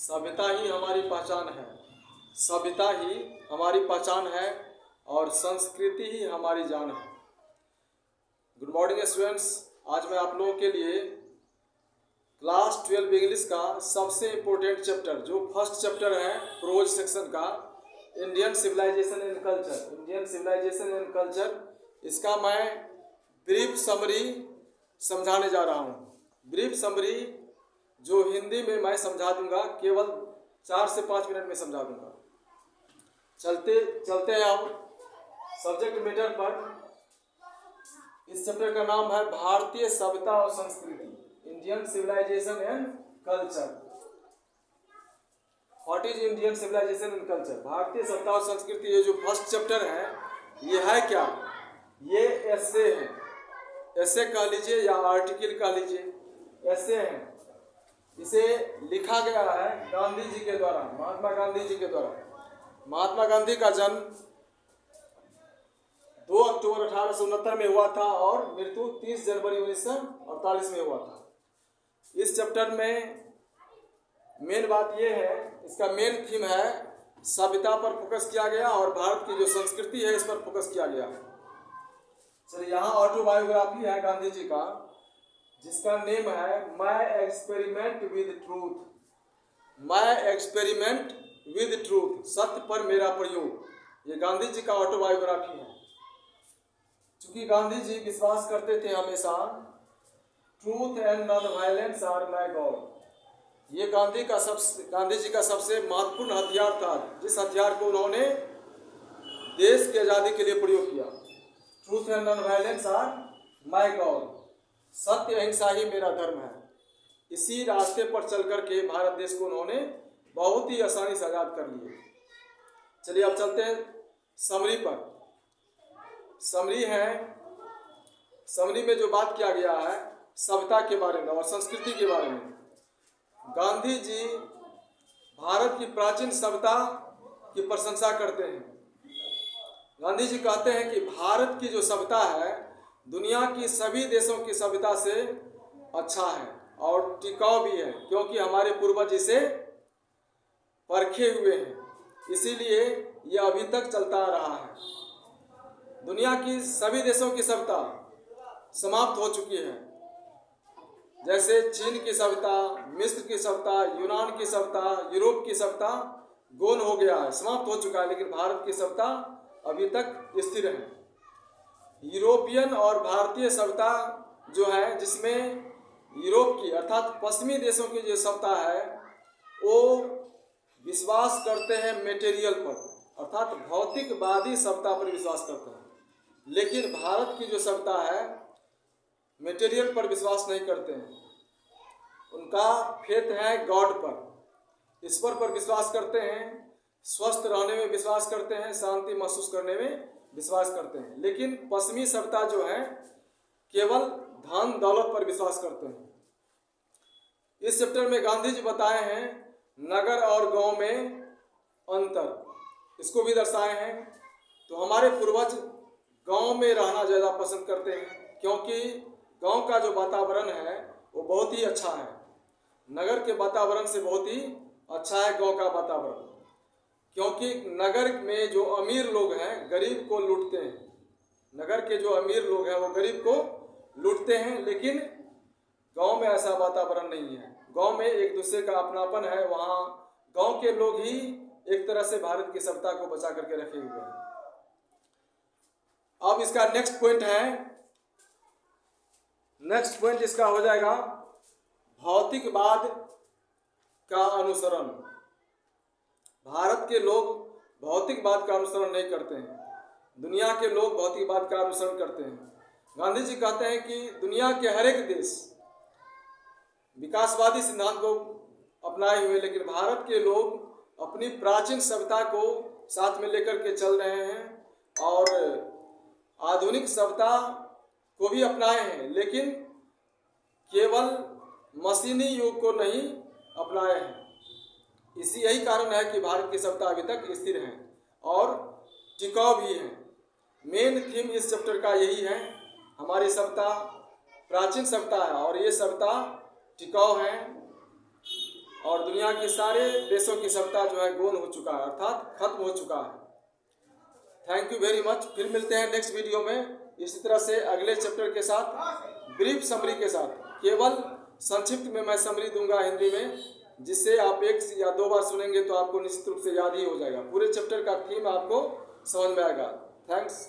सभ्यता ही हमारी पहचान है। सभ्यता ही हमारी पहचान है और संस्कृति ही हमारी जान है। गुड मॉर्निंग स्टूडेंट्स, आज मैं आप लोगों के लिए क्लास 12 इंग्लिश का सबसे इम्पोर्टेंट चैप्टर, जो फर्स्ट चैप्टर है प्रोज सेक्शन का, Indian civilisation and culture, Indian civilisation and culture, इसका मैं ब्रीफ समरी समझाने जा रहा हूँ। ब्रीफ समरी जो हिंदी में मैं समझा दूंगा, केवल 4 से 5 मिनट में समझा दूंगा। चलते हैं अब सब्जेक्ट मैटर पर। इस चैप्टर का नाम है भारतीय सभ्यता और संस्कृति, Indian civilisation and culture. What is Indian civilisation and culture? भारतीय सभ्यता और संस्कृति, ये जो फर्स्ट चैप्टर है, ये है क्या? ये एसे है, एसे कह लीजिए या आर्टिकल कह लीजिए, एसे है। इसे लिखा गया है गांधी जी के द्वारा, महात्मा गांधी जी के द्वारा। महात्मा गांधी का जन्म 2 अक्टूबर 1869 में हुआ था और मृत्यु 30 जनवरी 1948 में हुआ था। इस चैप्टर में मेन बात यह है, इसका मेन थीम है सभ्यता पर फोकस किया गया और भारत की जो संस्कृति है इस पर फोकस किया गया है। चलिए, यहाँ ऑटोबायोग्राफी है गांधी जी का, जिसका नेम है my experiment with truth. My experiment with truth, सत्य पर मेरा प्रयोग। ये गांधी जी का ऑटोबायोग्राफी है। चूंकि गांधी जी विश्वास करते थे हमेशा truth and non violence are my god. ये गांधी जी का सबसे महत्वपूर्ण हथियार था, जिस हथियार को उन्होंने देश की आज़ादी के लिए प्रयोग किया। Truth and non violence are my god, सत्य अहिंसा ही मेरा धर्म है। इसी रास्ते पर चल करके भारत देश को उन्होंने बहुत ही आसानी से आज़ाद कर लिया। चलिए अब चलते हैं समरी पर। समरी है, समरी में जो बात किया गया है सभ्यता के बारे में और संस्कृति के बारे में। गांधी जी भारत की प्राचीन सभ्यता की प्रशंसा करते हैं। गांधी जी कहते हैं कि भारत की जो सभ्यता है दुनिया की सभी देशों की सभ्यता से अच्छा है और टिकाऊ भी है, क्योंकि हमारे पूर्वज इसे परखे हुए हैं, इसीलिए ये अभी तक चलता रहा है। दुनिया की सभी देशों की सभ्यता समाप्त हो चुकी है, जैसे चीन की सभ्यता, मिस्र की सभ्यता, यूनान की सभ्यता, यूरोप की सभ्यता गौण हो गया है, समाप्त हो चुका है, लेकिन भारत की सभ्यता अभी तक स्थिर है। यूरोपियन और भारतीय सभ्यता जो है, जिसमें यूरोप की अर्थात पश्चिमी देशों की जो सभ्यता है वो विश्वास करते हैं मेटेरियल पर, अर्थात भौतिकवादी सभ्यता पर विश्वास करते हैं, लेकिन भारत की जो सभ्यता है मेटेरियल पर विश्वास नहीं करते हैं। उनका फेथ है गॉड पर, ईश्वर पर विश्वास करते हैं, स्वस्थ रहने में विश्वास करते हैं, शांति महसूस करने में विश्वास करते हैं। लेकिन पश्चिमी सभ्यता जो है केवल धन दौलत पर विश्वास करते हैं। इस चैप्टर में गांधी जी बताए हैं नगर और गांव में अंतर, इसको भी दर्शाए हैं। तो हमारे पूर्वज गांव में रहना ज़्यादा पसंद करते हैं, क्योंकि गांव का जो वातावरण है वो बहुत ही अच्छा है। नगर के वातावरण से बहुत ही अच्छा है गांव का वातावरण, क्योंकि नगर में जो अमीर लोग हैं गरीब को लूटते हैं। नगर के जो अमीर लोग हैं वो गरीब को लूटते हैं, लेकिन गांव में ऐसा वातावरण नहीं है। गांव में एक दूसरे का अपनापन है। वहाँ गांव के लोग ही एक तरह से भारत की सभ्यता को बचा करके रखे हुए हैं। अब इसका नेक्स्ट पॉइंट है, नेक्स्ट पॉइंट इसका हो जाएगा भौतिकवाद का अनुसरण। भारत के लोग भौतिकवाद का अनुसरण नहीं करते हैं, दुनिया के लोग भौतिकवाद का अनुसरण करते हैं। गांधी जी कहते हैं कि दुनिया के हर एक देश विकासवादी सिद्धांत को अपनाए हुए, लेकिन भारत के लोग अपनी प्राचीन सभ्यता को साथ में लेकर के चल रहे हैं और आधुनिक सभ्यता को भी अपनाए हैं, लेकिन केवल मशीनी युग को नहीं अपनाए हैं। यही कारण है कि भारत की सभ्यता अभी तक स्थिर है और टिकाऊ भी है। मेन थीम इस चैप्टर का यही है, हमारी सभ्यता प्राचीन सभ्यता है और ये सभ्यता टिकाऊ है और दुनिया के सारे देशों की सत्ता जो है गौन हो चुका है, अर्थात खत्म हो चुका है। Thank you very much. फिर मिलते हैं नेक्स्ट वीडियो में इसी तरह से अगले चैप्टर के साथ, ब्रीफ समरी के साथ। केवल संक्षिप्त में मैं समरी दूंगा हिंदी में, जिससे आप 1 या 2 बार सुनेंगे तो आपको निश्चित रूप से याद ही हो जाएगा। पूरे चैप्टर का थीम आपको समझ में आएगा। थैंक्स।